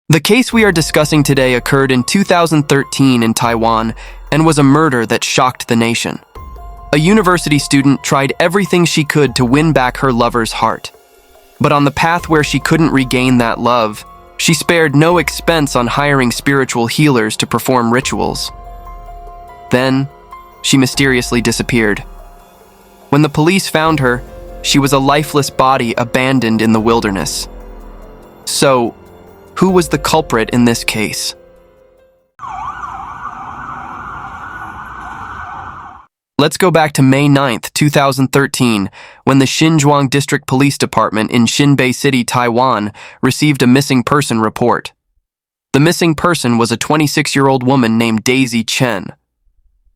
The case we are discussing today occurred in 2013 in Taiwan and was a murder that shocked the nation. A university student tried everything she could to win back her lover's heart. But on the path where she couldn't regain that love, she spared no expense on hiring spiritual healers to perform rituals. Then, she mysteriously disappeared. When the police found her, she was a lifeless body abandoned in the wilderness. So, who was the culprit in this case? Let's go back to May 9th, 2013, when the Xinzhuang District Police Department in Xinbei City, Taiwan, received a missing person report. The missing person was a 26-year-old woman named Daisy Chen.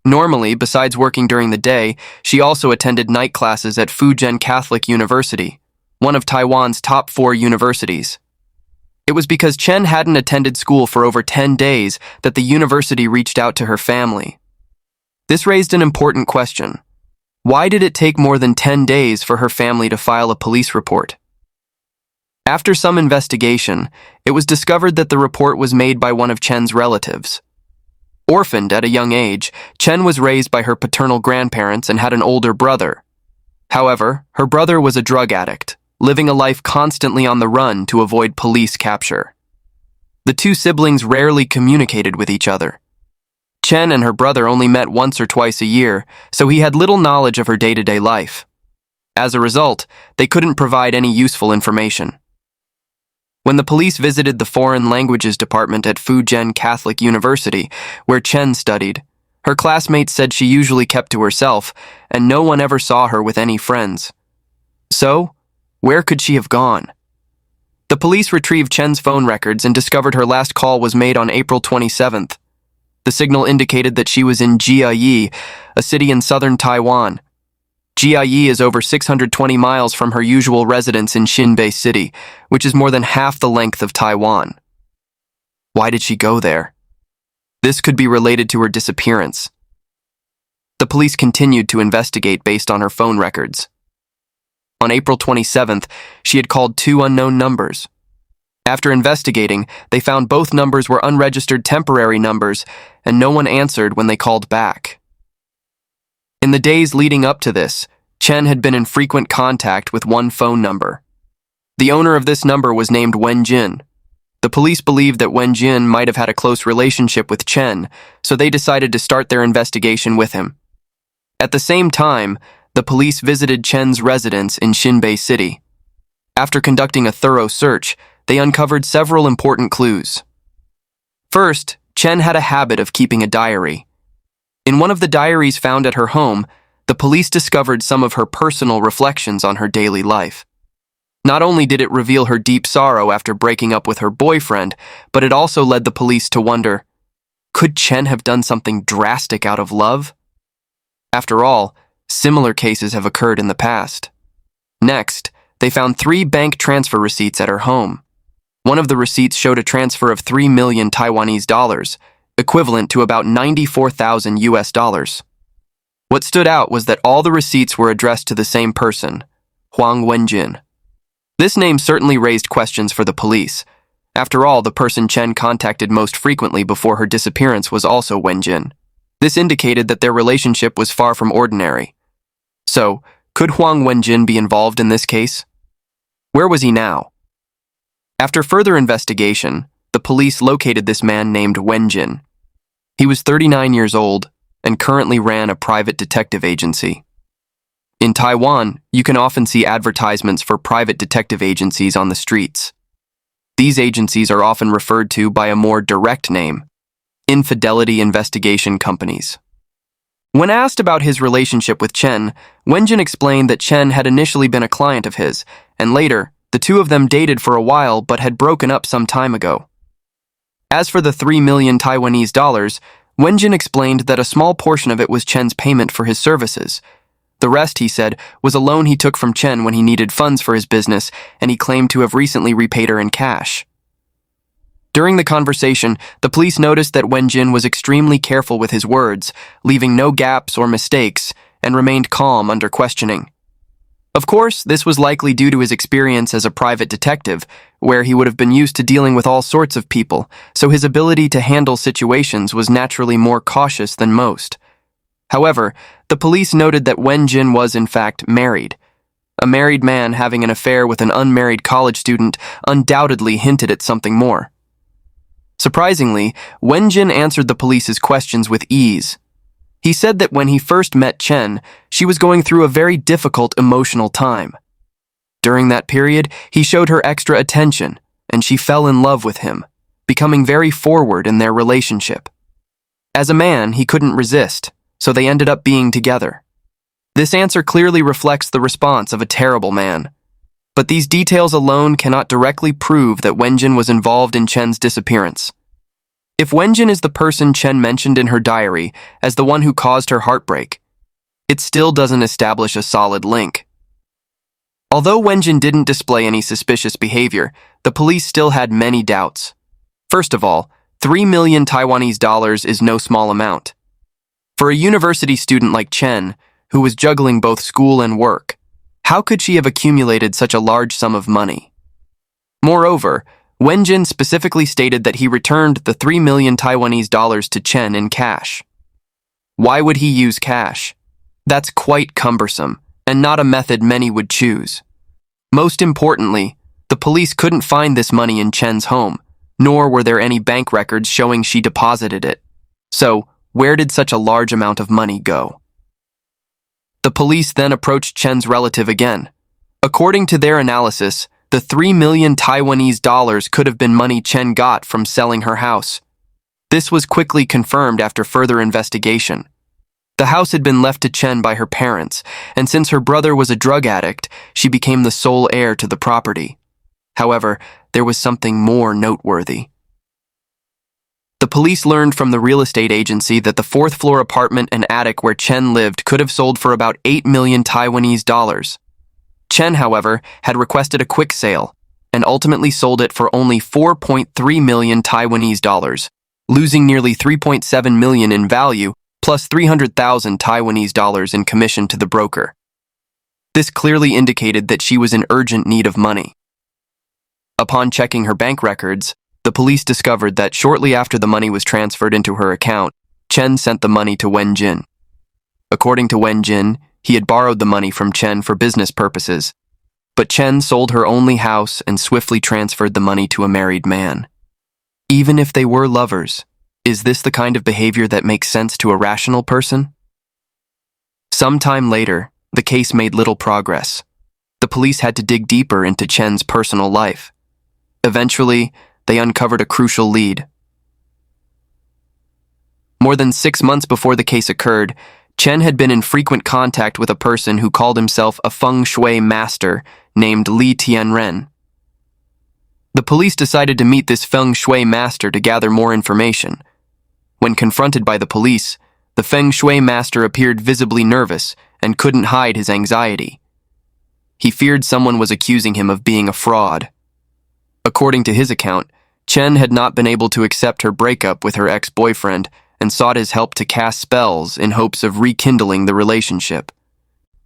Normally, besides working during the day, she also attended night classes at Fujian Catholic University, one of Taiwan's top 4 universities. It was because Chen hadn't attended school for over 10 days that the university reached out to her family. This raised an important question. Why did it take more than 10 days for her family to file a police report? After some investigation, it was discovered that the report was made by one of Chen's relatives. Orphaned at a young age, Chen was raised by her paternal grandparents and had an older brother. However, her brother was a drug addict, living a life constantly on the run to avoid police capture. The two siblings rarely communicated with each other. Chen and her brother only met once or twice a year, so he had little knowledge of her day-to-day life. As a result, they couldn't provide any useful information. When the police visited the Foreign Languages Department at Fujian Catholic University, where Chen studied, her classmates said she usually kept to herself, and no one ever saw her with any friends. So, where could she have gone? The police retrieved Chen's phone records and discovered her last call was made on April 27th. The signal indicated that she was in Jiayi, a city in southern Taiwan. Jiayi is over 620 miles from her usual residence in Xinbei City, which is more than half the length of Taiwan. Why did she go there? This could be related to her disappearance. The police continued to investigate based on her phone records. On April 27th, she had called 2 unknown numbers. After investigating, they found both numbers were unregistered temporary numbers, and no one answered when they called back. In the days leading up to this, Chen had been in frequent contact with one phone number. The owner of this number was named Wen Jin. The police believed that Wen Jin might have had a close relationship with Chen, so they decided to start their investigation with him. At the same time, the police visited Chen's residence in Xinbei City. After conducting a thorough search, they uncovered several important clues. First, Chen had a habit of keeping a diary. In one of the diaries found at her home, the police discovered some of her personal reflections on her daily life. Not only did it reveal her deep sorrow after breaking up with her boyfriend, but it also led the police to wonder, could Chen have done something drastic out of love? After all, similar cases have occurred in the past. Next, they found 3 bank transfer receipts at her home. One of the receipts showed a transfer of 3 million Taiwanese dollars, equivalent to about 94,000 US dollars. What stood out was that all the receipts were addressed to the same person, Huang Wenjin. This name certainly raised questions for the police. After all, the person Chen contacted most frequently before her disappearance was also Wenjin. This indicated that their relationship was far from ordinary. So, could Huang Wenjin be involved in this case? Where was he now? After further investigation, the police located this man named Wenjin. He was 39 years old and currently ran a private detective agency. In Taiwan, you can often see advertisements for private detective agencies on the streets. These agencies are often referred to by a more direct name, infidelity investigation companies. When asked about his relationship with Chen, Wenjin explained that Chen had initially been a client of his, and later, the two of them dated for a while but had broken up some time ago. As for the 3 million Taiwanese dollars, Wenjin explained that a small portion of it was Chen's payment for his services. The rest, he said, was a loan he took from Chen when he needed funds for his business, and he claimed to have recently repaid her in cash. During the conversation, the police noticed that Wenjin was extremely careful with his words, leaving no gaps or mistakes, and remained calm under questioning. Of course, this was likely due to his experience as a private detective, where he would have been used to dealing with all sorts of people, so his ability to handle situations was naturally more cautious than most. However, the police noted that Wen-jin was in fact married. A married man having an affair with an unmarried college student undoubtedly hinted at something more. Surprisingly, Wen-jin answered the police's questions with ease. He said that when he first met Chen, she was going through a very difficult emotional time. During that period, he showed her extra attention, and she fell in love with him, becoming very forward in their relationship. As a man, he couldn't resist, so they ended up being together. This answer clearly reflects the response of a terrible man. But these details alone cannot directly prove that Wen-jin was involved in Chen's disappearance. If Wen-jin is the person Chen mentioned in her diary as the one who caused her heartbreak, it still doesn't establish a solid link. Although Wen-jin didn't display any suspicious behavior, the police still had many doubts. First of all, 3 million Taiwanese dollars is no small amount. For a university student like Chen, who was juggling both school and work, how could she have accumulated such a large sum of money? Moreover, Wen-jin specifically stated that he returned the 3 million Taiwanese dollars to Chen in cash. Why would he use cash? That's quite cumbersome, and not a method many would choose. Most importantly, the police couldn't find this money in Chen's home, nor were there any bank records showing she deposited it. So, where did such a large amount of money go? The police then approached Chen's relative again. According to their analysis, the 3 million Taiwanese dollars could have been money Chen got from selling her house. This was quickly confirmed after further investigation. The house had been left to Chen by her parents, and since her brother was a drug addict, she became the sole heir to the property. However, there was something more noteworthy. The police learned from the real estate agency that the fourth-floor apartment and attic where Chen lived could have sold for about 8 million Taiwanese dollars. Chen, however, had requested a quick sale, and ultimately sold it for only 4.3 million Taiwanese dollars, losing nearly 3.7 million in value, plus 300,000 Taiwanese dollars in commission to the broker. This clearly indicated that she was in urgent need of money. Upon checking her bank records, the police discovered that shortly after the money was transferred into her account, Chen sent the money to Wen-jin. According to Wen-jin, he had borrowed the money from Chen for business purposes, but Chen sold her only house and swiftly transferred the money to a married man. Even if they were lovers, is this the kind of behavior that makes sense to a rational person? Sometime later, the case made little progress. The police had to dig deeper into Chen's personal life. Eventually, they uncovered a crucial lead. More than 6 months before the case occurred, Chen had been in frequent contact with a person who called himself a feng shui master named Li Tianren. The police decided to meet this feng shui master to gather more information. When confronted by the police, the feng shui master appeared visibly nervous and couldn't hide his anxiety. He feared someone was accusing him of being a fraud. According to his account, Chen had not been able to accept her breakup with her ex-boyfriend and sought his help to cast spells in hopes of rekindling the relationship.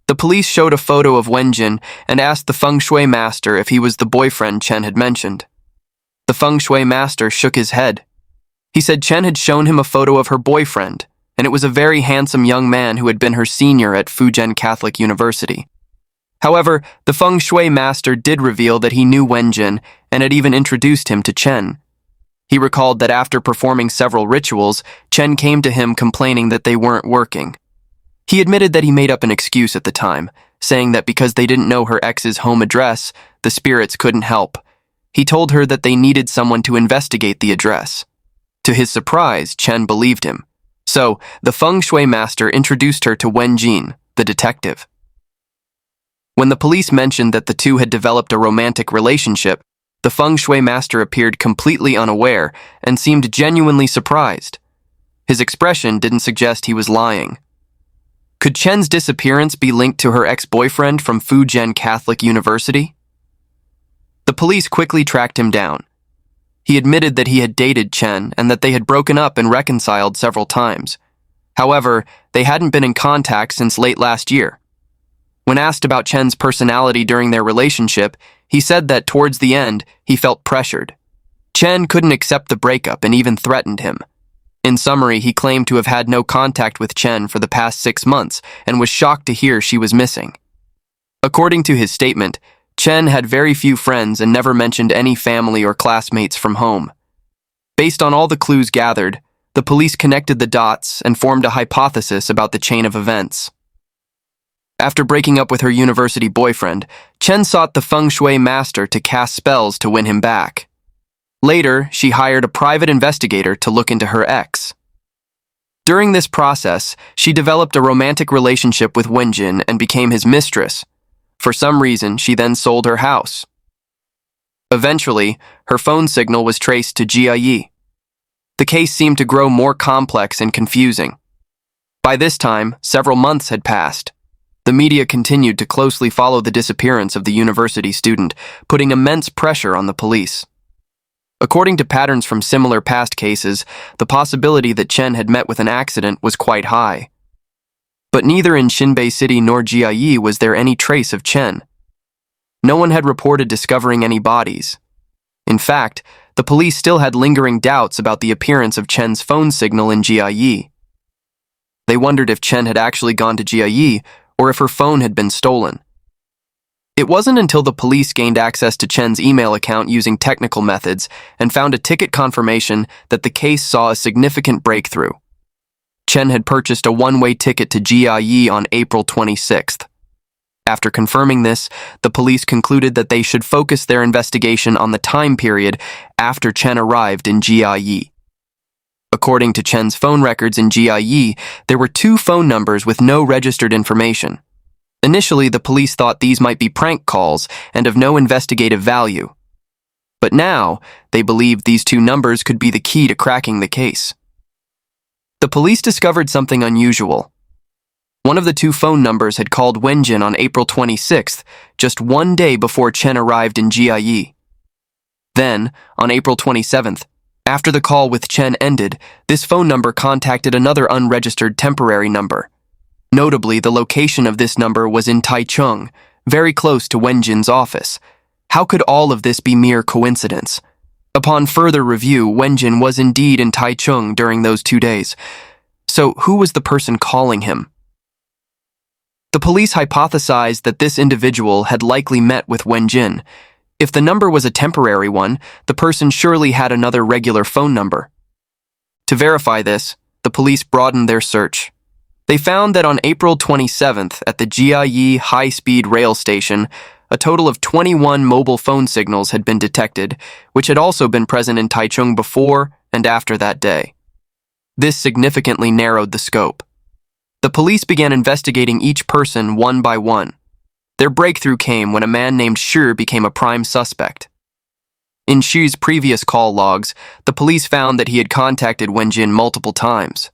The police showed a photo of Wen-jin and asked the feng shui master if he was the boyfriend Chen had mentioned. The feng shui master shook his head. He said Chen had shown him a photo of her boyfriend, and it was a very handsome young man who had been her senior at Fujian Catholic University. However, the feng shui master did reveal that he knew Wen-jin and had even introduced him to Chen. He recalled that after performing several rituals, Chen came to him complaining that they weren't working. He admitted that he made up an excuse at the time, saying that because they didn't know her ex's home address, the spirits couldn't help. He told her that they needed someone to investigate the address. To his surprise, Chen believed him. So, the feng shui master introduced her to Wen-jin, the detective. When the police mentioned that the two had developed a romantic relationship, the feng shui master appeared completely unaware and seemed genuinely surprised. His expression didn't suggest he was lying. Could Chen's disappearance be linked to her ex-boyfriend from Fujian Catholic University? The police quickly tracked him down. He admitted that he had dated Chen and that they had broken up and reconciled several times. However, they hadn't been in contact since late last year. When asked about Chen's personality during their relationship, he said that towards the end, he felt pressured. Chen couldn't accept the breakup and even threatened him. In summary, he claimed to have had no contact with Chen for the past 6 months and was shocked to hear she was missing. According to his statement, Chen had very few friends and never mentioned any family or classmates from home. Based on all the clues gathered, the police connected the dots and formed a hypothesis about the chain of events. After breaking up with her university boyfriend, Chen sought the feng shui master to cast spells to win him back. Later, she hired a private investigator to look into her ex. During this process, she developed a romantic relationship with Wenjin and became his mistress. For some reason, she then sold her house. Eventually, her phone signal was traced to Jia Yi. The case seemed to grow more complex and confusing. By this time, several months had passed. The media continued to closely follow the disappearance of the university student, putting immense pressure on the police. According to patterns from similar past cases, the possibility that Chen had met with an accident was quite high. But neither in Xinbei City nor Jia Yi was there any trace of Chen. No one had reported discovering any bodies. In fact, the police still had lingering doubts about the appearance of Chen's phone signal in Jia Yi. They wondered if Chen had actually gone to Jia Yi or if her phone had been stolen. It wasn't until the police gained access to Chen's email account using technical methods and found a ticket confirmation that the case saw a significant breakthrough. Chen had purchased a one-way ticket to Jia Yi on April 26th. After confirming this, the police concluded that they should focus their investigation on the time period after Chen arrived in Jia Yi. According to Chen's phone records in Jia Yi, there were 2 phone numbers with no registered information. Initially, the police thought these might be prank calls and of no investigative value. But now, they believed these 2 numbers could be the key to cracking the case. The police discovered something unusual. One of the 2 phone numbers had called Wenjin on April 26th, just 1 day before Chen arrived in Jia Yi. Then, on April 27th, after the call with Chen ended, this phone number contacted another unregistered temporary number. Notably, the location of this number was in Taichung, very close to Wenjin's office. How could all of this be mere coincidence? Upon further review, Wenjin was indeed in Taichung during those 2 days. So, who was the person calling him? The police hypothesized that this individual had likely met with Wenjin. If the number was a temporary one, the person surely had another regular phone number. To verify this, the police broadened their search. They found that on April 27th at the Jia Yi high-speed rail station, a total of 21 mobile phone signals had been detected, which had also been present in Taichung before and after that day. This significantly narrowed the scope. The police began investigating each person one by one. Their breakthrough came when a man named Shi became a prime suspect. In Shi's previous call logs, the police found that he had contacted Wenjin multiple times.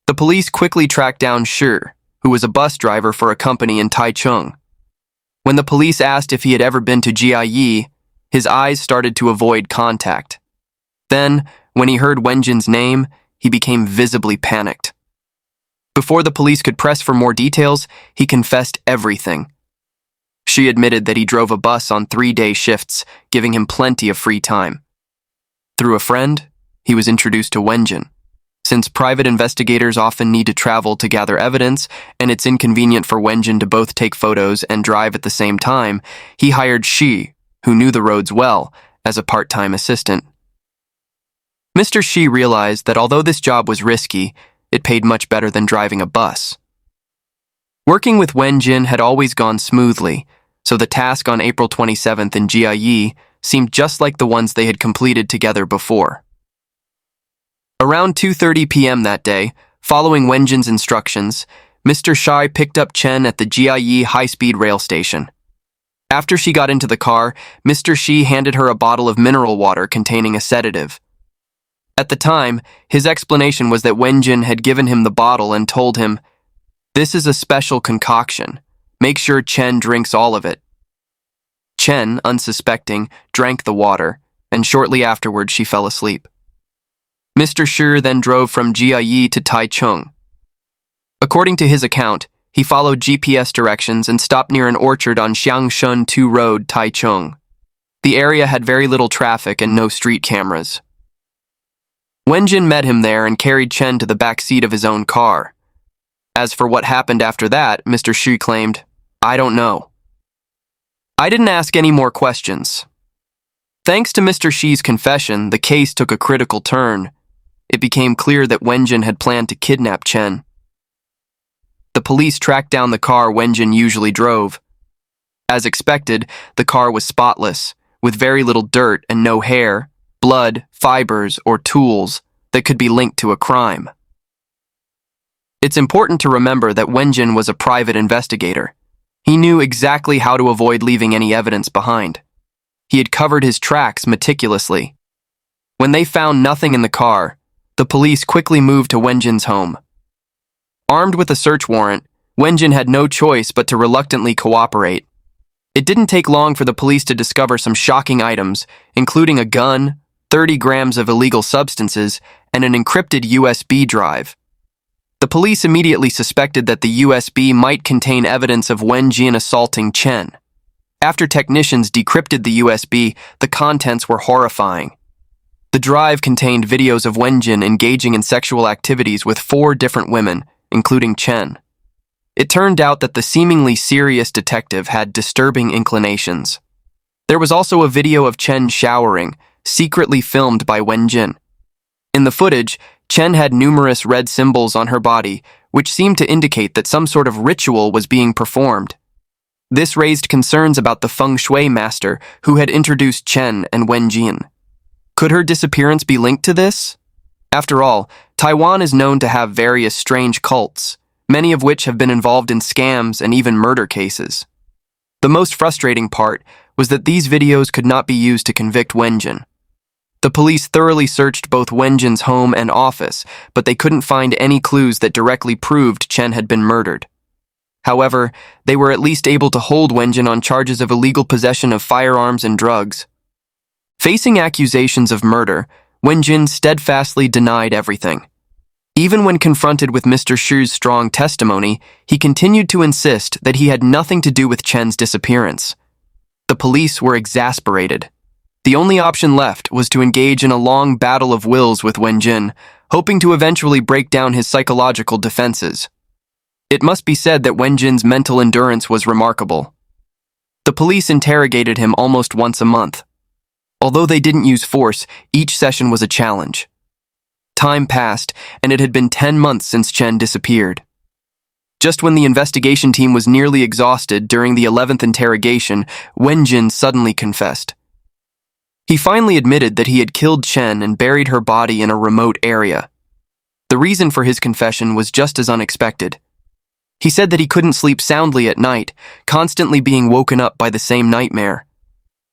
The police quickly tracked down Shi, who was a bus driver for a company in Taichung. When the police asked if he had ever been to Jia Yi, his eyes started to avoid contact. Then, when he heard Wenjin's name, he became visibly panicked. Before the police could press for more details, he confessed everything. Shi admitted that he drove a bus on 3-day shifts, giving him plenty of free time. Through a friend, he was introduced to Wenjin. Since private investigators often need to travel to gather evidence, and it's inconvenient for Wenjin to both take photos and drive at the same time, he hired Shi, who knew the roads well, as a part-time assistant. Mr. Shi realized that although this job was risky, it paid much better than driving a bus. Working with Wenjin had always gone smoothly, so the task on April 27th in Jia Yi seemed just like the ones they had completed together before. Around 2:30 p.m. that day, following Wenjin's instructions, Mr. Shi picked up Chen at the Jia Yi high-speed rail station. After she got into the car, Mr. Shi handed her a bottle of mineral water containing a sedative. At the time, his explanation was that Wenjin had given him the bottle and told him, "This is a special concoction. Make sure Chen drinks all of it." Chen, unsuspecting, drank the water, and shortly afterward she fell asleep. Mr. Shi then drove from Jia Yi to Taichung. According to his account, He followed GPS directions and stopped near an orchard on Xiangshun 2 Road, Taichung. The area had very little traffic and no street cameras. Wenjin met him there and carried Chen to the back seat of his own car. As for what happened after that, Mr. Xu claimed, "I don't know. I didn't ask any more questions." Thanks to Mr. Xi's confession, the case took a critical turn. It became clear that Wenjin had planned to kidnap Chen. The police tracked down the car Wenjin usually drove. As expected, the car was spotless, with very little dirt and no hair, blood, fibers, or tools that could be linked to a crime. It's important to remember that Wenjin was a private investigator. He knew exactly how to avoid leaving any evidence behind. He had covered his tracks meticulously. When they found nothing in the car, the police quickly moved to Wenjin's home. Armed with a search warrant, Wenjin had no choice but to reluctantly cooperate. It didn't take long for the police to discover some shocking items, including a gun, 30 grams of illegal substances, and an encrypted USB drive. The police immediately suspected that the USB might contain evidence of Wenjin assaulting Chen. After technicians decrypted the USB, the contents were horrifying. The drive contained videos of Wenjin engaging in sexual activities with 4 different women, including Chen. It turned out that the seemingly serious detective had disturbing inclinations. There was also a video of Chen showering, secretly filmed by Wenjin. In the footage, Chen had numerous red symbols on her body, which seemed to indicate that some sort of ritual was being performed. This raised concerns about the feng shui master who had introduced Chen and Wenjin. Could her disappearance be linked to this? After all, Taiwan is known to have various strange cults, many of which have been involved in scams and even murder cases. The most frustrating part was that these videos could not be used to convict Wenjin. The police thoroughly searched both Wenjin's home and office, but they couldn't find any clues that directly proved Chen had been murdered. However, they were at least able to hold Wenjin on charges of illegal possession of firearms and drugs. Facing accusations of murder, Wenjin steadfastly denied everything. Even when confronted with Mr. Xu's strong testimony, he continued to insist that he had nothing to do with Chen's disappearance. The police were exasperated. The only option left was to engage in a long battle of wills with Wenjin, hoping to eventually break down his psychological defenses. It must be said that Wenjin's mental endurance was remarkable. The police interrogated him almost once a month. Although they didn't use force, each session was a challenge. Time passed, and it had been 10 months since Chen disappeared. Just when the investigation team was nearly exhausted during the 11th interrogation, Wenjin suddenly confessed. He finally admitted that he had killed Chen and buried her body in a remote area. The reason for his confession was just as unexpected. He said that he couldn't sleep soundly at night, constantly being woken up by the same nightmare.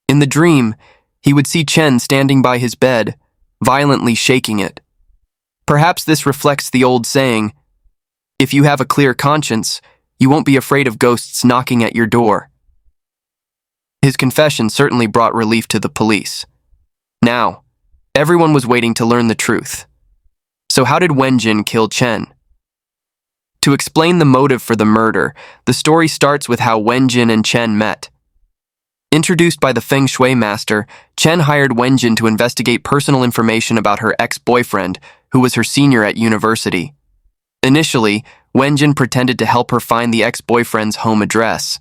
In the dream, he would see Chen standing by his bed, violently shaking it. Perhaps this reflects the old saying, "If you have a clear conscience, you won't be afraid of ghosts knocking at your door." His confession certainly brought relief to the police. Now, everyone was waiting to learn the truth. So how did Wenjin kill Chen? To explain the motive for the murder, the story starts with how Wenjin and Chen met. Introduced by the feng shui master, Chen hired Wenjin to investigate personal information about her ex-boyfriend, who was her senior at university. Initially, Wenjin pretended to help her find the ex-boyfriend's home address.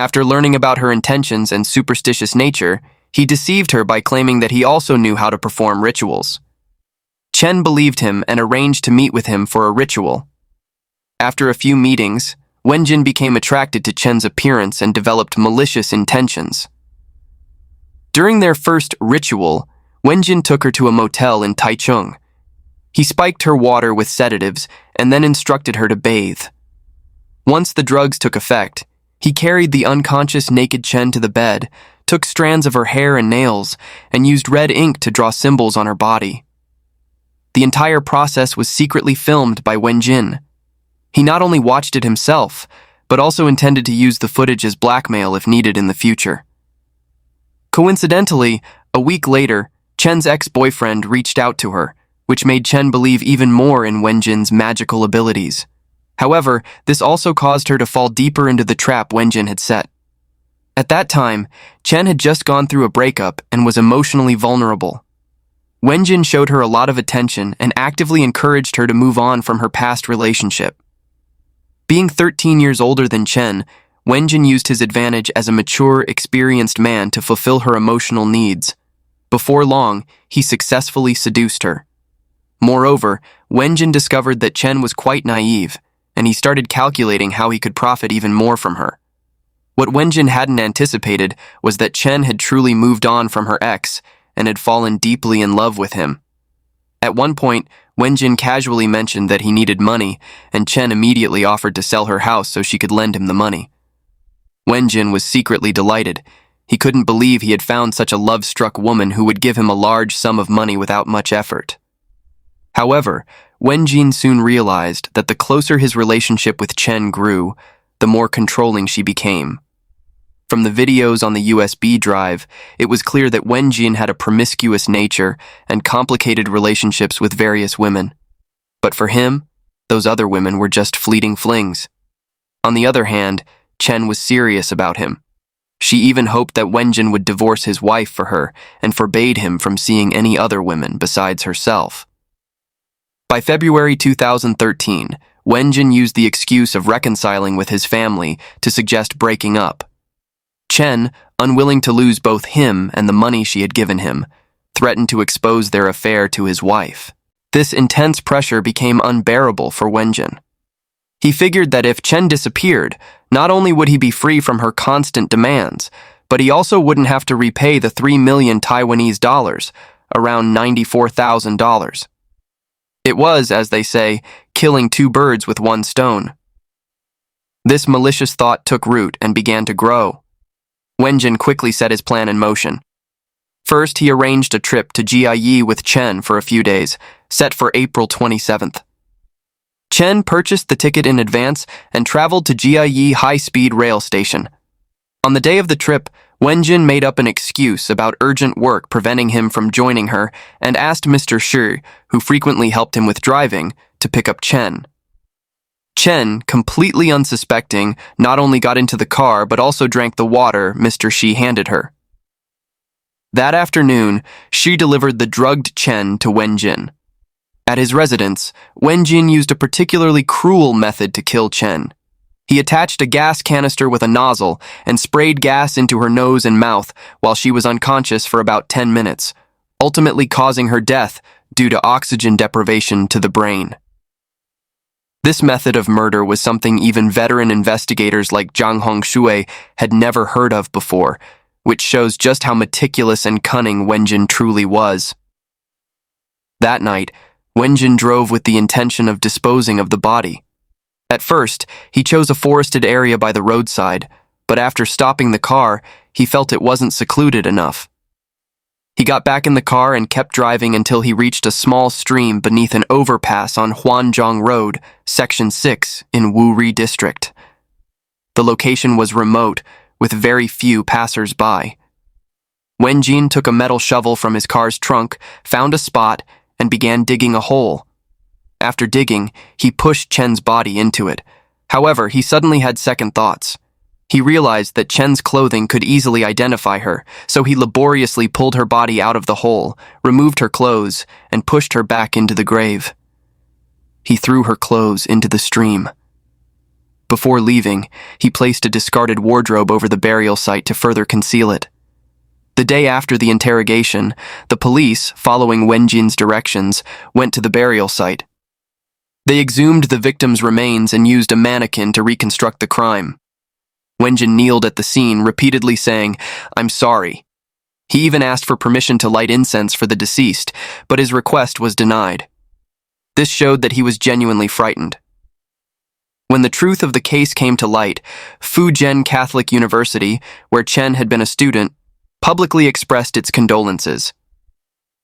After learning about her intentions and superstitious nature, he deceived her by claiming that he also knew how to perform rituals. Chen believed him and arranged to meet with him for a ritual. After a few meetings, Wenjin became attracted to Chen's appearance and developed malicious intentions. During their first ritual, Wenjin took her to a motel in Taichung. He spiked her water with sedatives and then instructed her to bathe. Once the drugs took effect, he carried the unconscious naked Chen to the bed, took strands of her hair and nails, and used red ink to draw symbols on her body. The entire process was secretly filmed by Wenjin. He not only watched it himself, but also intended to use the footage as blackmail if needed in the future. Coincidentally, a week later, Chen's ex-boyfriend reached out to her, which made Chen believe even more in Wenjin's magical abilities. However, this also caused her to fall deeper into the trap Wenjin had set. At that time, Chen had just gone through a breakup and was emotionally vulnerable. Wenjin showed her a lot of attention and actively encouraged her to move on from her past relationship. Being 13 years older than Chen, Wenjin used his advantage as a mature, experienced man to fulfill her emotional needs. Before long, he successfully seduced her. Moreover, Wenjin discovered that Chen was quite naive, and he started calculating how he could profit even more from her. What Wenjin hadn't anticipated was that Chen had truly moved on from her ex and had fallen deeply in love with him. At one point, Wenjin casually mentioned that he needed money, and Chen immediately offered to sell her house so she could lend him the money. Wenjin was secretly delighted. He couldn't believe he had found such a love-struck woman who would give him a large sum of money without much effort. However, Wenjin soon realized that the closer his relationship with Chen grew, the more controlling she became. From the videos on the USB drive, it was clear that Wenjin had a promiscuous nature and complicated relationships with various women. But for him, those other women were just fleeting flings. On the other hand, Chen was serious about him. She even hoped that Wenjin would divorce his wife for her and forbade him from seeing any other women besides herself. By February 2013, Wenjin used the excuse of reconciling with his family to suggest breaking up. Chen, unwilling to lose both him and the money she had given him, threatened to expose their affair to his wife. This intense pressure became unbearable for Wenjin. He figured that if Chen disappeared, not only would he be free from her constant demands, but he also wouldn't have to repay the 3 million Taiwanese dollars, around $94,000. It was, as they say, killing two birds with one stone. This malicious thought took root and began to grow. Wenjin quickly set his plan in motion. First, he arranged a trip to Jiayi with Chen for a few days, set for April 27th. Chen purchased the ticket in advance and traveled to Jiayi high-speed rail station. On the day of the trip, Wenjin made up an excuse about urgent work preventing him from joining her and asked Mr. Shi, who frequently helped him with driving, to pick up Chen. Chen, completely unsuspecting, not only got into the car but also drank the water Mr. Shi handed her. That afternoon, Shi delivered the drugged Chen to Wenjin. At his residence, Wenjin used a particularly cruel method to kill Chen. He attached a gas canister with a nozzle and sprayed gas into her nose and mouth while she was unconscious for about 10 minutes, ultimately causing her death due to oxygen deprivation to the brain. This method of murder was something even veteran investigators like Zhang Hongshui had never heard of before, which shows just how meticulous and cunning Wenjin truly was. That night, Wenjin drove with the intention of disposing of the body. At first, he chose a forested area by the roadside, but after stopping the car, he felt it wasn't secluded enough. He got back in the car and kept driving until he reached a small stream beneath an overpass on Huanzhong Road, Section 6 in Wuri District. The location was remote, with very few passers-by. Wenjin took a metal shovel from his car's trunk, found a spot, and began digging a hole. After digging, he pushed Chen's body into it. However, he suddenly had second thoughts. He realized that Chen's clothing could easily identify her, so he laboriously pulled her body out of the hole, removed her clothes, and pushed her back into the grave. He threw her clothes into the stream. Before leaving, he placed a discarded wardrobe over the burial site to further conceal it. The day after the interrogation, the police, following Wenjin's directions, went to the burial site. They exhumed the victim's remains and used a mannequin to reconstruct the crime. Wenjin kneeled at the scene, repeatedly saying, "I'm sorry." He even asked for permission to light incense for the deceased, but his request was denied. This showed that he was genuinely frightened. When the truth of the case came to light, Fujian Catholic University, where Chen had been a student, publicly expressed its condolences.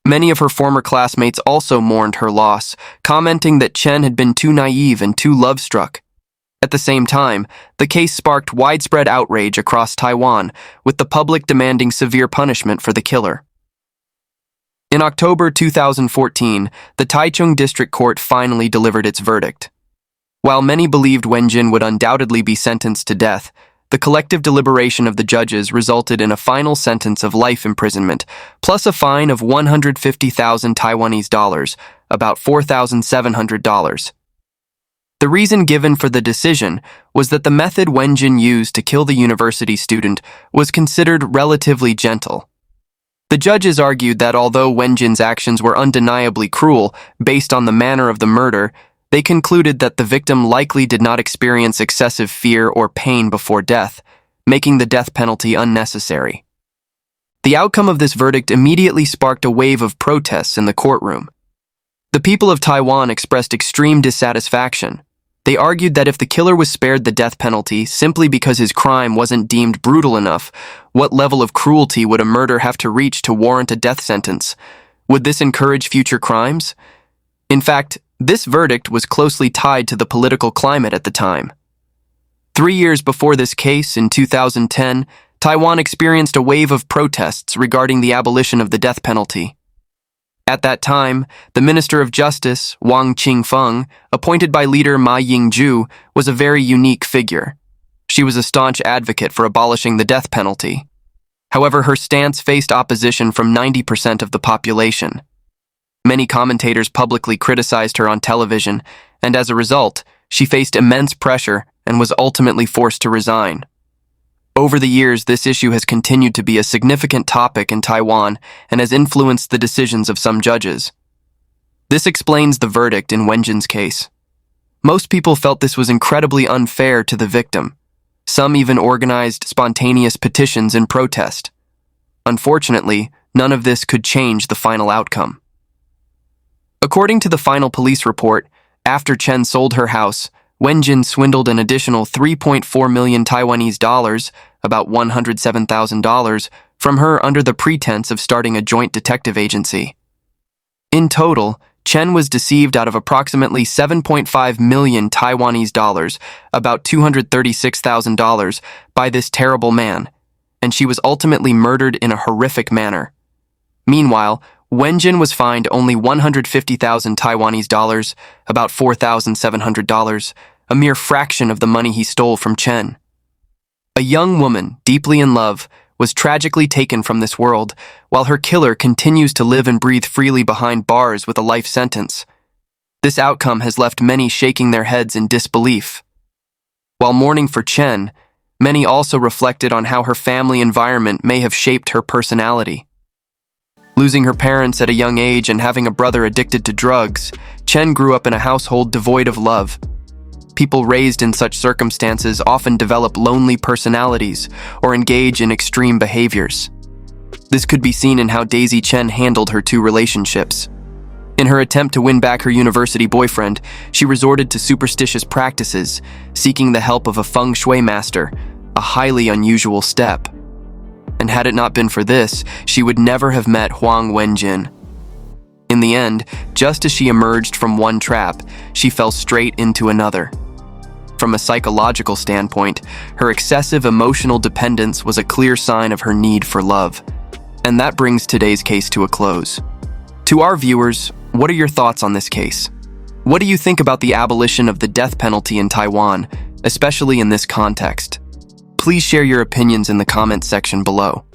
Many of her former classmates also mourned her loss, commenting that Chen had been too naive and too love-struck. At the same time, the case sparked widespread outrage across Taiwan, with the public demanding severe punishment for the killer. In October 2014, the Taichung District Court finally delivered its verdict. While many believed Wenjin would undoubtedly be sentenced to death, the collective deliberation of the judges resulted in a final sentence of life imprisonment, plus a fine of 150,000 Taiwanese dollars, about $4,700. The reason given for the decision was that the method Wenjin used to kill the university student was considered relatively gentle. The judges argued that although Wenjin's actions were undeniably cruel based on the manner of the murder, they concluded that the victim likely did not experience excessive fear or pain before death, making the death penalty unnecessary. The outcome of this verdict immediately sparked a wave of protests in the courtroom. The people of Taiwan expressed extreme dissatisfaction. They argued that if the killer was spared the death penalty simply because his crime wasn't deemed brutal enough, what level of cruelty would a murder have to reach to warrant a death sentence? Would this encourage future crimes? In fact, this verdict was closely tied to the political climate at the time. 3 years before this case, in 2010, Taiwan experienced a wave of protests regarding the abolition of the death penalty. At that time, the Minister of Justice, Wang Qingfeng, appointed by leader Ma Ying-jeou, was a very unique figure. She was a staunch advocate for abolishing the death penalty. However, her stance faced opposition from 90% of the population. Many commentators publicly criticized her on television, and as a result, she faced immense pressure and was ultimately forced to resign. Over the years, this issue has continued to be a significant topic in Taiwan and has influenced the decisions of some judges. This explains the verdict in Wenjin's case. Most people felt this was incredibly unfair to the victim. Some even organized spontaneous petitions in protest. Unfortunately, none of this could change the final outcome. According to the final police report, after Chen sold her house, Wenjin swindled an additional 3.4 million Taiwanese dollars, about $107,000, from her under the pretense of starting a joint detective agency. In total, Chen was deceived out of approximately 7.5 million Taiwanese dollars, about $236,000, by this terrible man, and she was ultimately murdered in a horrific manner. Meanwhile, Wenjin was fined only 150,000 Taiwanese dollars, about $4,700, a mere fraction of the money he stole from Chen. A young woman, deeply in love, was tragically taken from this world, while her killer continues to live and breathe freely behind bars with a life sentence. This outcome has left many shaking their heads in disbelief. While mourning for Chen, many also reflected on how her family environment may have shaped her personality. Losing her parents at a young age and having a brother addicted to drugs, Chen grew up in a household devoid of love. People raised in such circumstances often develop lonely personalities or engage in extreme behaviors. This could be seen in how Daisy Chen handled her 2 relationships. In her attempt to win back her university boyfriend, she resorted to superstitious practices, seeking the help of a feng shui master, a highly unusual step. And had it not been for this, she would never have met Huang Wenjin. In the end, just as she emerged from one trap, she fell straight into another. From a psychological standpoint, her excessive emotional dependence was a clear sign of her need for love. And that brings today's case to a close. To our viewers, what are your thoughts on this case? What do you think about the abolition of the death penalty in Taiwan, especially in this context? Please share your opinions in the comments section below.